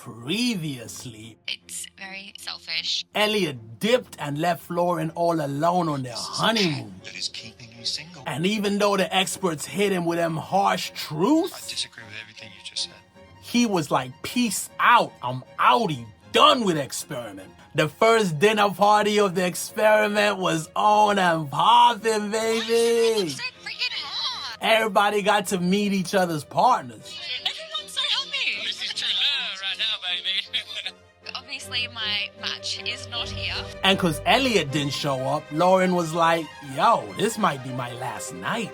Previously, it's very selfish. Elliot dipped and left Lauren all alone on their honeymoon. That is keeping you single. And even though the experts hit him with them harsh I truths, disagree with everything you just said. he was like, peace out, I'm outie, done with experiment. The first dinner party of the experiment was on and popping, baby. So freaking hot. Everybody got to meet each other's partners. Everyone's so happy. This is true love right now, baby. Obviously, my match is not here. And cause Elliot didn't show up, Lauren was like, yo, this might be my last night.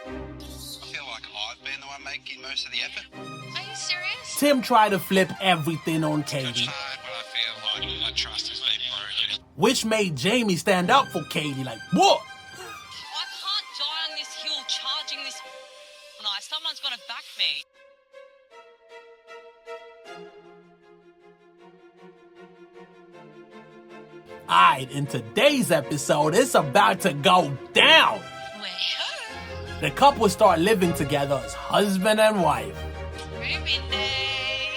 I feel like I've been the one making most of the effort. Are you serious? Tim tried to flip everything on That's Katie, hard, but I feel like that trust has been broken. which made Jamie stand up for Katie like, what? I can't die on this hill charging this knife. Someone's got to back me. Alright, in today's episode, it's about to go down. Where? The couple start living together as husband and wife. Moving day.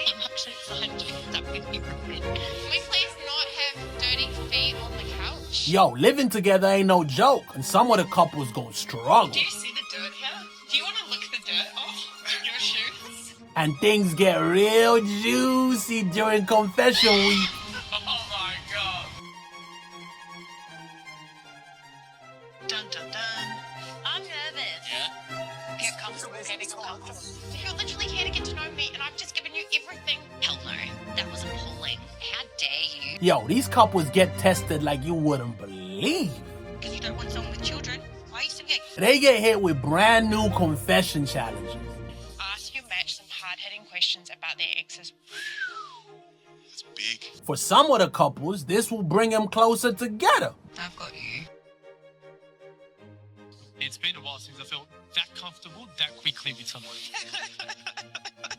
I'm actually fine doing that with you. Can we please not have dirty feet on the couch? Yo, living together ain't no joke, and some of the couples gonna struggle. Do you see the dirt here? Do you want to lick the dirt off your shoes? And things get real juicy during confession week. Oh my god. Dun dun dun. I'm nervous. Yeah? Get comfortable, getting comfortable. You're literally here to get to know me, and I've just given you everything. Hell no, that was appalling. How dare you? Yo, these couples get tested like you wouldn't believe. Because you don't want someone with children. Why are you still getting... They get hit with brand new confession challenges. Ask your match some hard-hitting questions about their exes. It's big. For some of the couples, this will bring them closer together. I've got you. It's been a while since I felt that comfortable that quickly with someone.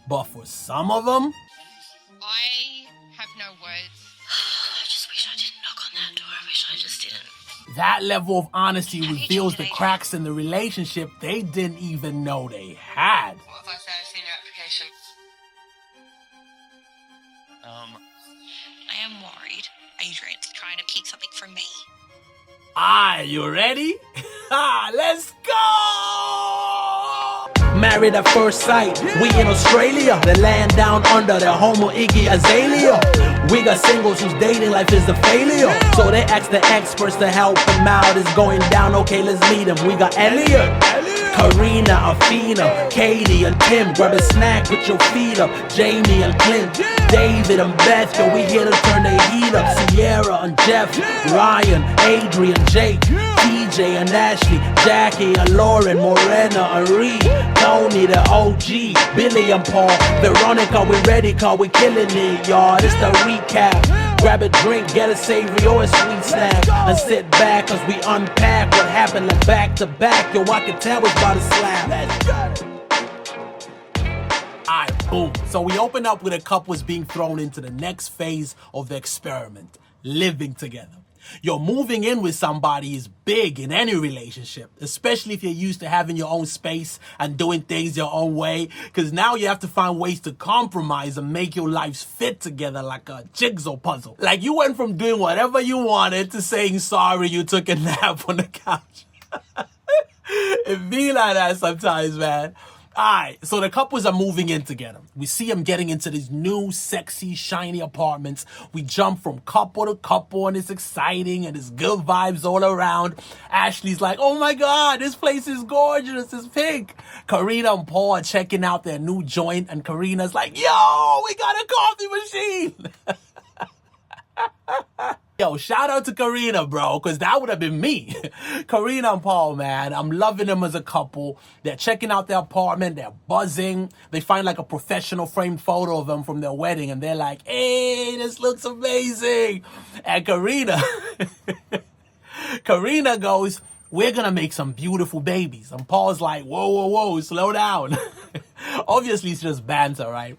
But for some of them, I have no words. I just wish I didn't knock on that door. I wish I just didn't. that level of honesty Have you reveals checked the it out? cracks in the relationship they didn't even know they had. What if I say I've seen your application? I am worried. Adrian's trying to keep something from me. You ready? Let's go! Married at first sight, we in Australia, the land down under the homo Iggy Azalea. We got singles whose dating life is a failure, so they ask the experts to help them out. It's going down, okay, let's meet them. We got Elliot, Karina, Afina, Katie and Tim. Grab a snack, put your feet up. Jamie and Clint, David and Beth, yo, we here to turn the heat up. Sierra and Jeff, Ryan, Adrian, Jake, TJ and Ashley, Jacqui and Lauren, Morena and Reed, Tony the OG, Billy and Paul, Veronica, we ready, cause we killing it, y'all. This the recap. Grab a drink, get a savory or a sweet snack, and sit back cause we unpack what happened like back to back. Yo, I can tell it's about to slap. Let's go. Alright, boom. So we open up with a couples being thrown into the next phase of the experiment, living together. Yo, moving in with somebody is big in any relationship, especially if you're used to having your own space and doing things your own way, because now you have to find ways to compromise and make your lives fit together like a jigsaw puzzle. Like you went from doing whatever you wanted to saying sorry you took a nap on the couch. It be like that sometimes, man. Alright, so the couples are moving in together. We see them getting into these new, sexy, shiny apartments. We jump from couple to couple and it's exciting and it's good vibes all around. Ashley's like, oh my god, this place is gorgeous, it's pink. Karina and Paul are checking out their new joint and Karina's like, yo, we got a coffee machine. Yo, shout out to Karina, bro, because that would have been me. Karina and Paul, man, I'm loving them as a couple. They're checking out their apartment. They're buzzing. They find like a professional framed photo of them from their wedding, and they're like, hey, this looks amazing. And Karina goes, we're going to make some beautiful babies. And Paul's like, whoa, whoa, whoa, slow down. Obviously, it's just banter, right?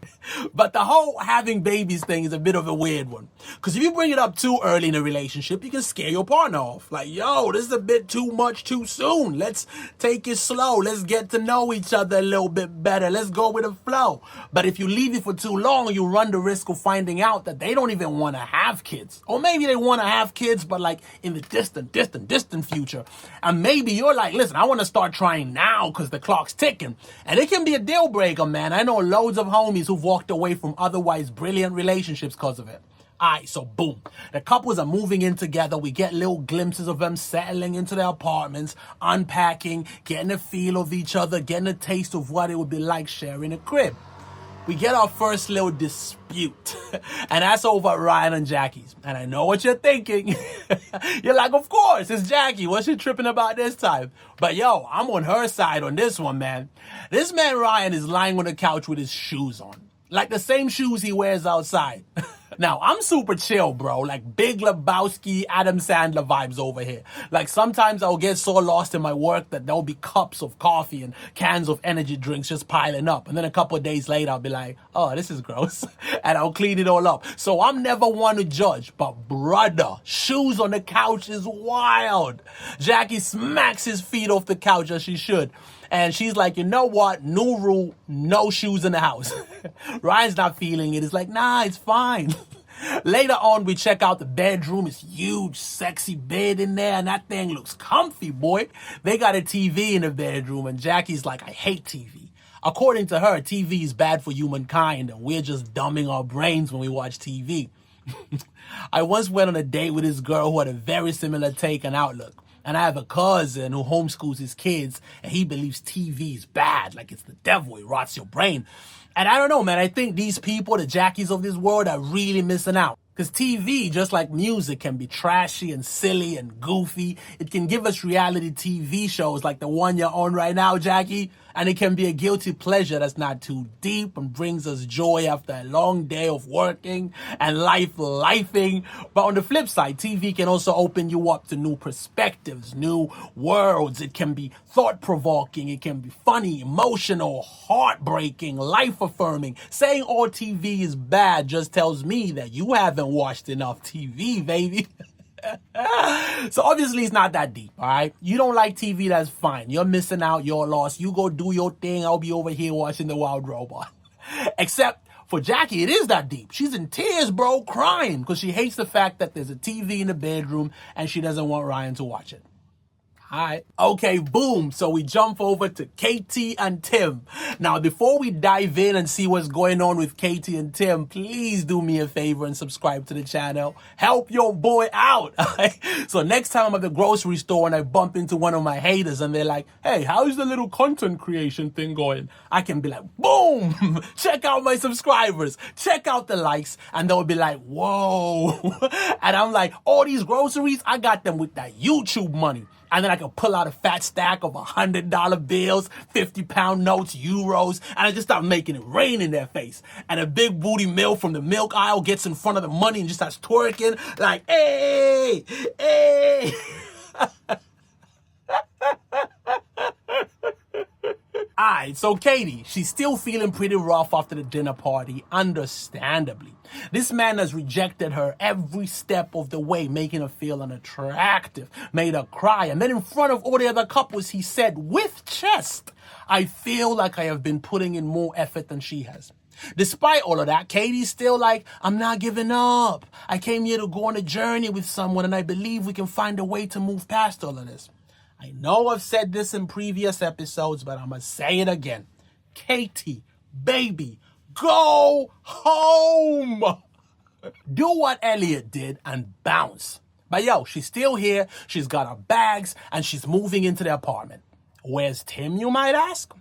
But the whole having babies thing is a bit of a weird one. Because if you bring it up too early in a relationship, you can scare your partner off. Like, yo, this is a bit too much too soon. Let's take it slow. Let's get to know each other a little bit better. Let's go with the flow. But if you leave it for too long, you run the risk of finding out that they don't even want to have kids. Or maybe they want to have kids, but like in the distant future. And maybe you're like, listen, I want to start trying now because the clock's ticking. And it can be a deal breaker, man. I know loads of homies who've walked away from otherwise brilliant relationships because of it. Alright, so boom. The couples are moving in together. We get little glimpses of them settling into their apartments, unpacking, getting a feel of each other, getting a taste of what it would be like sharing a crib. We get our first little dispute. And that's over Ryan and Jacqui's. And I know what you're thinking. You're like, of course, it's Jacqui. What's she tripping about this time? But yo, I'm on her side on this one, man. This man Ryan is lying on the couch with his shoes on. Like the same shoes he wears outside. Now, I'm super chill, bro. Like Big Lebowski, Adam Sandler vibes over here. Like sometimes I'll get so lost in my work that there'll be cups of coffee and cans of energy drinks just piling up. And then a couple of days later, I'll be like, oh, this is gross. And I'll clean it all up. So I'm never one to judge. But brother, shoes on the couch is wild. Jacqui smacks his feet off the couch as she should. And she's like, you know what? New rule, no shoes in the house. Ryan's not feeling it. It's like, nah, it's fine. Later on, we check out the bedroom. It's huge, sexy bed in there, and that thing looks comfy, boy. They got a TV in the bedroom, and Jacqui's like, I hate TV. According to her, TV is bad for humankind, and we're just dumbing our brains when we watch TV. I once went on a date with this girl who had a very similar take and outlook. And I have a cousin who homeschools his kids, and he believes TV is bad, like it's the devil, it rots your brain. And I don't know, man, I think these people, the Jacquies of this world, are really missing out. Because TV, just like music, can be trashy and silly and goofy. It can give us reality TV shows like the one you're on right now, Jacqui. And it can be a guilty pleasure that's not too deep and brings us joy after a long day of working and lifing. But on the flip side, TV can also open you up to new perspectives, new worlds. It can be thought-provoking. It can be funny, emotional, heartbreaking, life-affirming. Saying all TV is bad just tells me that you haven't watched enough TV, baby. So obviously it's not that deep, all right? You don't like TV, that's fine. You're missing out, you're lost. You go do your thing. I'll be over here watching The Wild Robot. Except for Jacqui, it is that deep. She's in tears, bro, crying because she hates the fact that there's a TV in the bedroom and she doesn't want Ryan to watch it. Alright. Okay, boom. So we jump over to Katie and Tim. Now, before we dive in and see what's going on with Katie and Tim, please do me a favor and subscribe to the channel. Help your boy out. So next time I'm at the grocery store and I bump into one of my haters and they're like, hey, how's the little content creation thing going? I can be like, boom, check out my subscribers, check out the likes, and they'll be like, whoa. And I'm like, all these groceries, I got them with that YouTube money. And then I can pull out a fat stack of $100 bills, 50-pound notes, euros, and I just start making it rain in their face. And a big booty mill from the milk aisle gets in front of the money and just starts twerking like, hey, hey. Alright, so Katie, she's still feeling pretty rough after the dinner party, understandably. This man has rejected her every step of the way, making her feel unattractive, made her cry, and then in front of all the other couples, he said, with chest, I feel like I have been putting in more effort than she has. Despite all of that, Katie's still like, I'm not giving up. I came here to go on a journey with someone, and I believe we can find a way to move past all of this. I know I've said this in previous episodes, but I'm going to say it again. Katie, baby, go home. Do what Elliot did and bounce. But yo, she's still here. She's got her bags and she's moving into the apartment. Where's Tim, you might ask?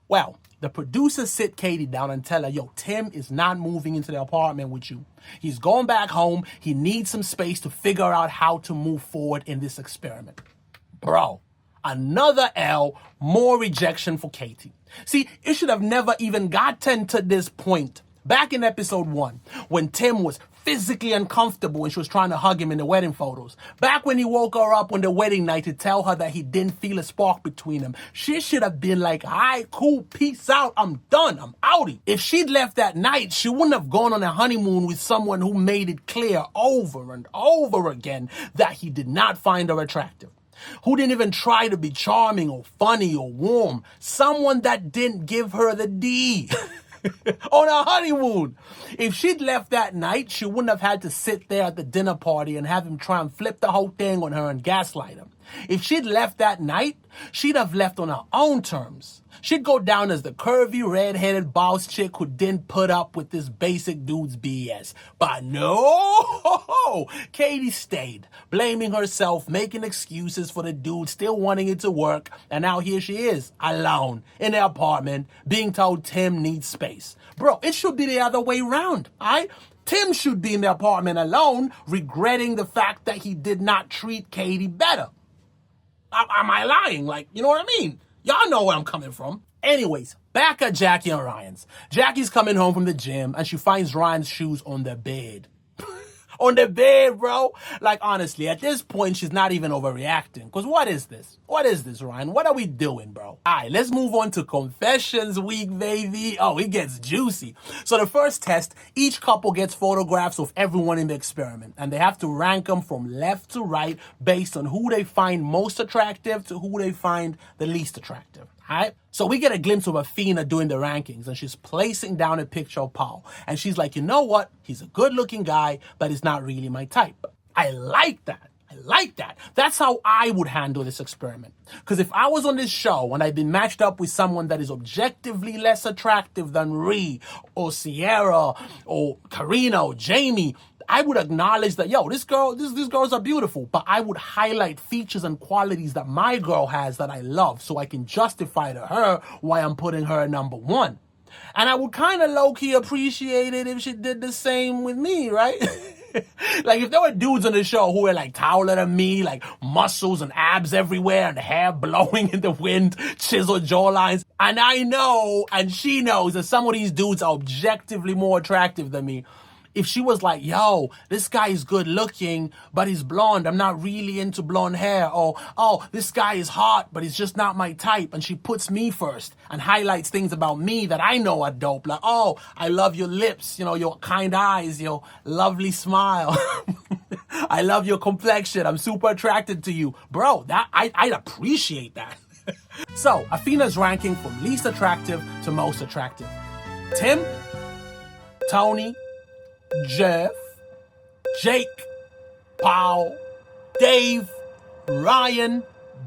Well, the producers sit Katie down and tell her, yo, Tim is not moving into the apartment with you. He's going back home. He needs some space to figure out how to move forward in this experiment. Bro, another L, more rejection for Katie. See, it should have never even gotten to this point. Back in episode 1, when Tim was physically uncomfortable when she was trying to hug him in the wedding photos. Back when he woke her up on the wedding night to tell her that he didn't feel a spark between them. She should have been like, all right, cool, peace out, I'm done, I'm outie. If she'd left that night, she wouldn't have gone on a honeymoon with someone who made it clear over and over again that he did not find her attractive. Who didn't even try to be charming or funny or warm. Someone that didn't give her the D. On a honeymoon. If she'd left that night, she wouldn't have had to sit there at the dinner party and have him try and flip the whole thing on her and gaslight him. If she'd left that night, she'd have left on her own terms. She'd go down as the curvy, red-headed boss chick who didn't put up with this basic dude's BS. But no! Katie stayed, blaming herself, making excuses for the dude still wanting it to work, and now here she is, alone, in the apartment, being told Tim needs space. Bro, it should be the other way around, alright? Tim should be in the apartment alone, regretting the fact that he did not treat Katie better. Am I lying? Like, you know what I mean? Y'all know where I'm coming from. Anyways, back at Jacqui and Ryan's. Jacqui's coming home from the gym and she finds Ryan's shoes on the bed. On the bed, bro. Like, honestly, at this point, she's not even overreacting. Because what is this? What is this, Ryan? What are we doing, bro? All right, let's move on to Confessions Week, baby. Oh, it gets juicy. So the first test, each couple gets photographs of everyone in the experiment. And they have to rank them from left to right based on who they find most attractive to who they find the least attractive. Alright? So we get a glimpse of Athena doing the rankings and she's placing down a picture of Paul. And she's like, you know what? He's a good looking guy, but he's not really my type. I like that. I like that. That's how I would handle this experiment. Because if I was on this show and I'd been matched up with someone that is objectively less attractive than Ree or Sierra or Karina or Jamie, I would acknowledge that, yo, these girls are beautiful, but I would highlight features and qualities that my girl has that I love so I can justify to her why I'm putting her at number 1. And I would kind of low-key appreciate it if she did the same with me, right? Like, if there were dudes on the show who were, like, taller than me, like, muscles and abs everywhere and hair blowing in the wind, chiseled jawlines, and I know, and she knows that some of these dudes are objectively more attractive than me, if she was like, yo, this guy is good looking, but he's blonde. I'm not really into blonde hair. Or, oh, this guy is hot, but he's just not my type. And she puts me first and highlights things about me that I know are dope. Like, oh, I love your lips, you know, your kind eyes, your lovely smile. I love your complexion. I'm super attracted to you. Bro, that I'd appreciate that. So, Athena's ranking from least attractive to most attractive. Tim, Tony, Jeff, Jake, Paul, Dave, Ryan,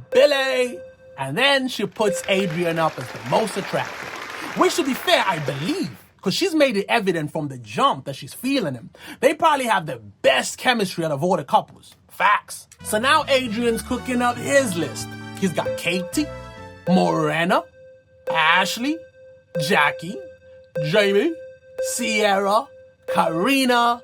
Billy, and then she puts Adrian up as the most attractive. Which, to be fair, I believe, because she's made it evident from the jump that she's feeling him. They probably have the best chemistry out of all the couples. Facts. So now Adrian's cooking up his list. He's got Katie, Morena, Ashley, Jacqui, Jamie, Sierra, Karina,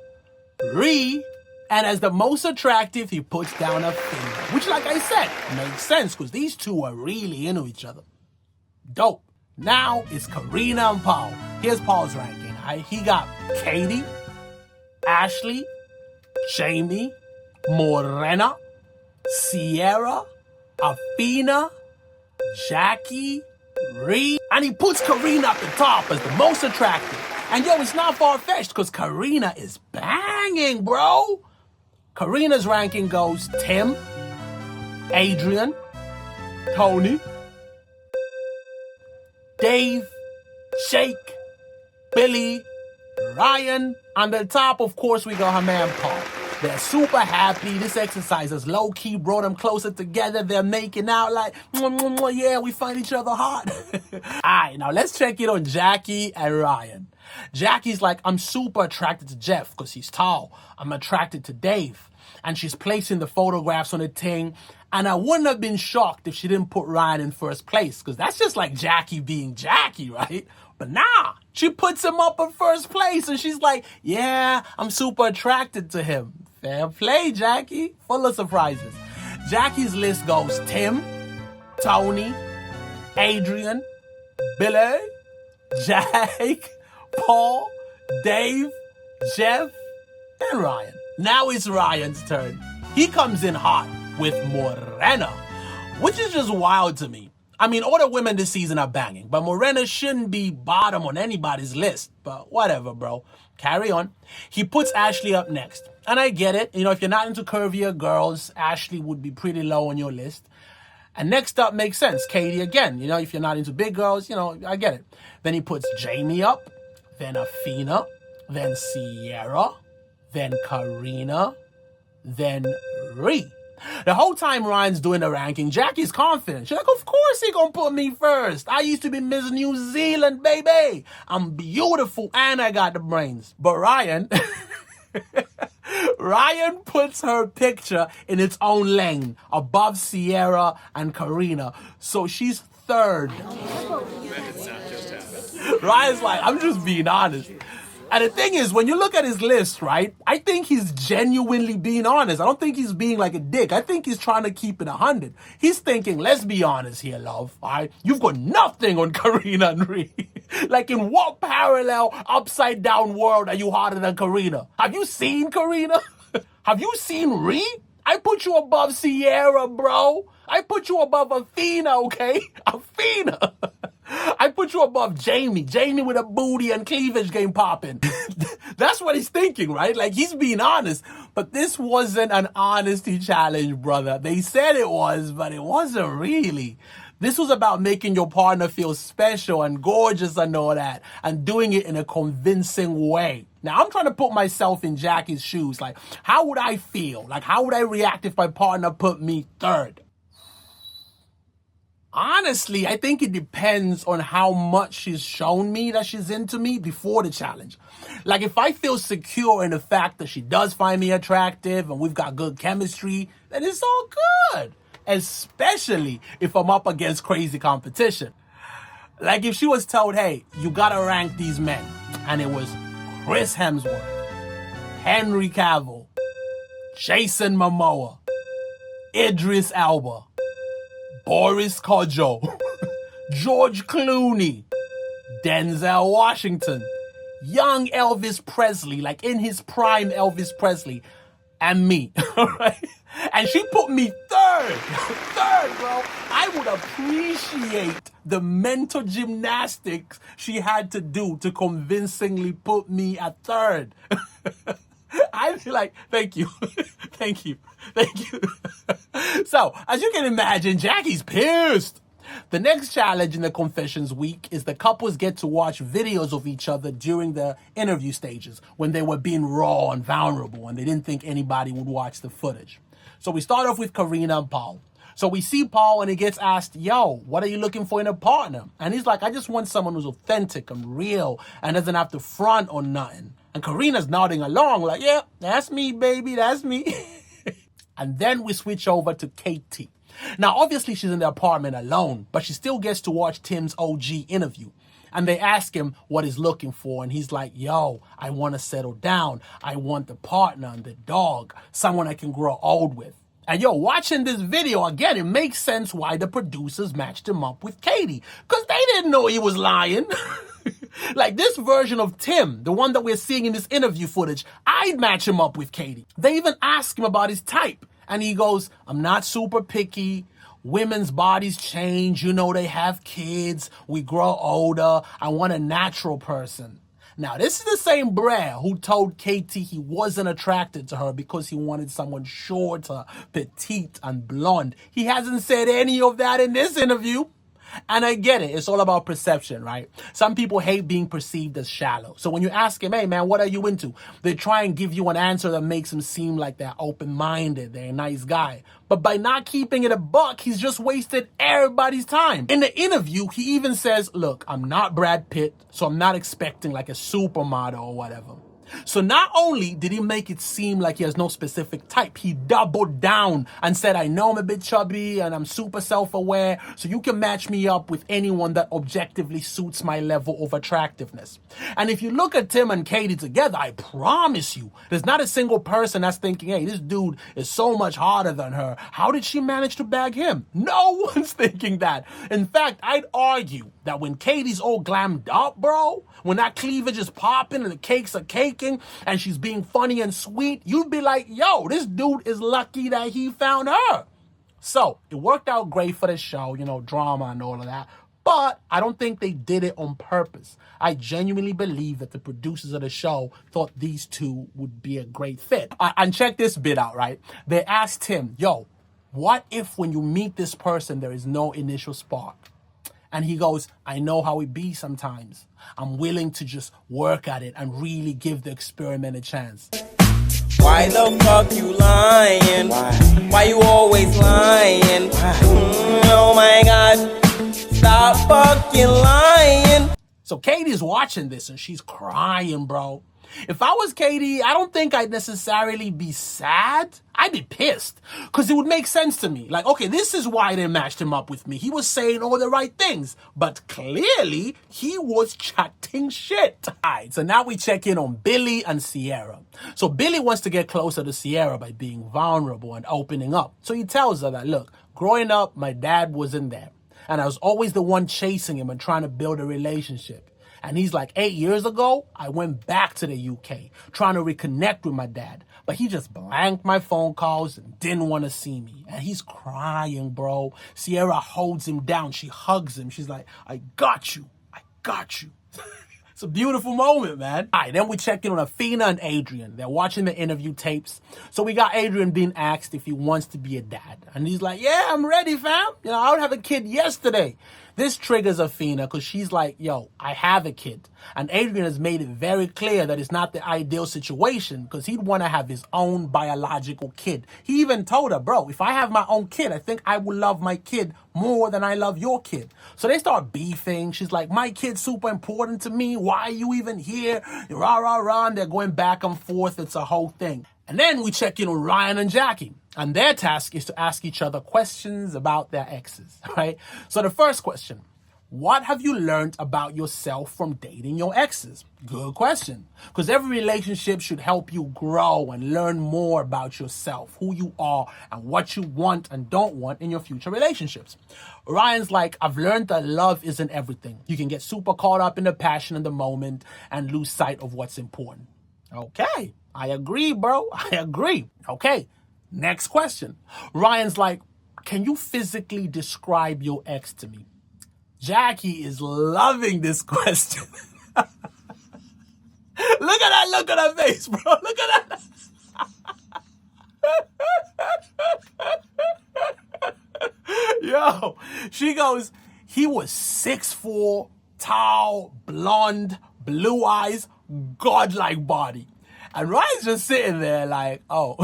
Ree, and as the most attractive, he puts down Athena. Which, like I said, makes sense because these two are really into each other. Dope. Now it's Karina and Paul. Here's Paul's ranking. He got Katie, Ashley, Jamie, Morena, Sierra, Athena, Jacqui, Ree, and he puts Karina at the top as the most attractive. And yo, it's not far-fetched because Karina is banging, bro. Karina's ranking goes Tim, Adrian, Tony, Dave, Jake, Billy, Ryan. On the top, of course, we got her man Paul. They're super happy. This exercise has low-key brought them closer together. They're making out like, yeah, we find each other hot. All right, now let's check it on Jacqui and Ryan. Jacqui's like, I'm super attracted to Jeff because he's tall. I'm attracted to Dave. And she's placing the photographs on the thing. And I wouldn't have been shocked if she didn't put Ryan in first place because that's just like Jacqui being Jacqui, right? But nah, she puts him up in first place and she's like, yeah, I'm super attracted to him. Fair play, Jacqui. Full of surprises. Jacqui's list goes Tim, Tony, Adrian, Billy, Jake, Paul, Dave, Jeff, and Ryan. Now it's Ryan's turn. He comes in hot with Morena, which is just wild to me. I mean, all the women this season are banging, but Morena shouldn't be bottom on anybody's list. But whatever, bro. Carry on. He puts Ashley up next. And I get it. You know, if you're not into curvier girls, Ashley would be pretty low on your list. And next up makes sense. Katie again. You know, if you're not into big girls, you know, I get it. Then he puts Jamie up, then Afina, then Sierra, then Karina, then Ree. The whole time Ryan's doing the ranking, Jacqui's confident. She's like, of course he gonna put me first. I used to be Miss New Zealand, baby. I'm beautiful and I got the brains. But Ryan, Ryan puts her picture in its own lane above Sierra and Karina. So she's third. Ryan's like, I'm just being honest. And the thing is, when you look at his list, right, I think he's genuinely being honest. I don't think he's being like a dick. I think he's trying to keep it 100. He's thinking, let's be honest here, love, all right? You've got nothing on Karina and Ree. Like, in what parallel, upside-down world are you harder than Karina? Have you seen Karina? Have you seen Ree? I put you above Sierra, bro. I put you above Afina, okay? Afina. I put you above Jamie. Jamie with a booty and cleavage game popping. That's what he's thinking, right? Like, he's being honest. But this wasn't an honesty challenge, brother. They said it was, but it wasn't really. This was about making your partner feel special and gorgeous and all that, and doing it in a convincing way. Now, I'm trying to put myself in Jacqui's shoes. Like, how would I feel? Like, how would I react if my partner put me third? Honestly, I think it depends on how much she's shown me that she's into me before the challenge. Like, if I feel secure in the fact that she does find me attractive and we've got good chemistry, then it's all good. Especially if I'm up against crazy competition. Like, if she was told, hey, you gotta rank these men, and it was Chris Hemsworth, Henry Cavill, Jason Momoa, Idris Elba, Boris Kodjoe, George Clooney, Denzel Washington, young Elvis Presley, like in his prime Elvis Presley, and me, right? And she put me third, bro. I would appreciate the mental gymnastics she had to do to convincingly put me at third. I'd be like, thank you, thank you, thank you. So, as you can imagine, Jacqui's pissed. The next challenge in the Confessions week is the couples get to watch videos of each other during the interview stages when they were being raw and vulnerable and they didn't think anybody would watch the footage. So we start off with Karina and Paul. So we see Paul and he gets asked, yo, what are you looking for in a partner? And he's like, I just want someone who's authentic and real and doesn't have to front on nothing. And Karina's nodding along like, yeah, that's me, baby, that's me. And then we switch over to Katie. Now, obviously, she's in the apartment alone, but she still gets to watch Tim's OG interview. And they ask him what he's looking for, and he's like, yo, I want to settle down. I want the partner and the dog, someone I can grow old with. And yo, watching this video, again, it makes sense why the producers matched him up with Katie, because they didn't know he was lying. Like, this version of Tim, the one that we're seeing in this interview footage, I'd match him up with Katie. They even ask him about his type. And he goes, I'm not super picky. Women's bodies change. You know, they have kids. We grow older. I want a natural person. Now, this is the same Brer who told Katie he wasn't attracted to her because he wanted someone shorter, petite, and blonde. He hasn't said any of that in this interview. And I get it. It's all about perception, right? Some people hate being perceived as shallow. So when you ask him, hey, man, what are you into? They try and give you an answer that makes him seem like they're open-minded, they're a nice guy. But by not keeping it a buck, he's just wasted everybody's time. In the interview, he even says, look, I'm not Brad Pitt, so I'm not expecting like a supermodel or whatever. So not only did he make it seem like he has no specific type, he doubled down and said, I know I'm a bit chubby and I'm super self-aware, so you can match me up with anyone that objectively suits my level of attractiveness. And if you look at Tim and Katie together, I promise you, there's not a single person that's thinking, hey, this dude is so much harder than her. How did she manage to bag him? No one's thinking that. In fact, I'd argue that when Katie's all glammed up, bro, when that cleavage is popping and the cakes are caking and she's being funny and sweet, you'd be like, yo, this dude is lucky that he found her. So it worked out great for the show, you know, drama and all of that. But I don't think they did it on purpose. I genuinely believe that the producers of the show thought these two would be a great fit. And check this bit out, right? They asked him, yo, what if when you meet this person, there is no initial spark? And he goes, I know how it be sometimes. I'm willing to just work at it and really give the experiment a chance. Why the fuck you lying? Why you always lying? Oh my God, stop fucking lying. So Katie's watching this and she's crying, bro. If I was Katie, I don't think I'd necessarily be sad. I'd be pissed because it would make sense to me. Like, okay, this is why they matched him up with me. He was saying all the right things, but clearly he was chatting shit. All right, so now we check in on Billy and Sierra. So Billy wants to get closer to Sierra by being vulnerable and opening up. So he tells her that, look, growing up, my dad wasn't there. And I was always the one chasing him and trying to build a relationship. And he's like, 8 years ago, I went back to the UK trying to reconnect with my dad. But he just blanked my phone calls and didn't want to see me. And he's crying, bro. Sierra holds him down. She hugs him. She's like, I got you. I got you. It's a beautiful moment, man. All right, then we check in on Athena and Adrian. They're watching the interview tapes. So we got Adrian being asked if he wants to be a dad. And he's like, yeah, I'm ready, fam. You know, I would have a kid yesterday. This triggers Athena because she's like, yo, I have a kid. And Adrian has made it very clear that it's not the ideal situation because he'd want to have his own biological kid. He even told her, bro, if I have my own kid, I think I will love my kid more than I love your kid. So they start beefing. She's like, my kid's super important to me. Why are you even here? Rah, rah, rah. And they're going back and forth. It's a whole thing. And then we check in on Ryan and Jacqui. And their task is to ask each other questions about their exes, right? So the first question, what have you learned about yourself from dating your exes? Good question. Because every relationship should help you grow and learn more about yourself, who you are, and what you want and don't want in your future relationships. Ryan's like, I've learned that love isn't everything. You can get super caught up in the passion in the moment and lose sight of what's important. Okay, I agree, bro. I agree. Okay. Next question. Ryan's like, can you physically describe your ex to me? Jacqui is loving this question. Look at that look on her face, bro. Look at that. Yo, she goes, he was 6'4", tall, blonde, blue eyes, godlike body. And Ryan's just sitting there like, oh.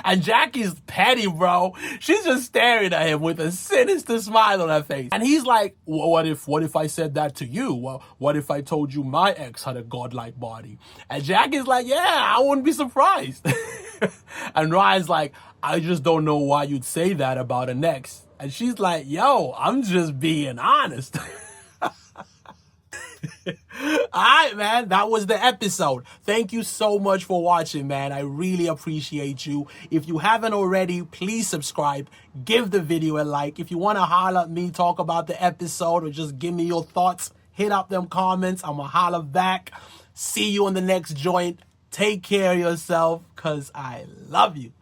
And Jacqui's petty, bro. She's just staring at him with a sinister smile on her face. And he's like, well, what if I said that to you? Well, what if I told you my ex had a godlike body? And Jacqui's like, yeah, I wouldn't be surprised. And Ryan's like, I just don't know why you'd say that about an ex. And she's like, yo, I'm just being honest. Alright, man, that was the episode. Thank you so much for watching, man. I really appreciate you. If you haven't already, please subscribe. Give the video a like. If you want to holler at me, talk about the episode, or just give me your thoughts, hit up them comments. I'm going to holler back. See you on the next joint. Take care of yourself, because I love you.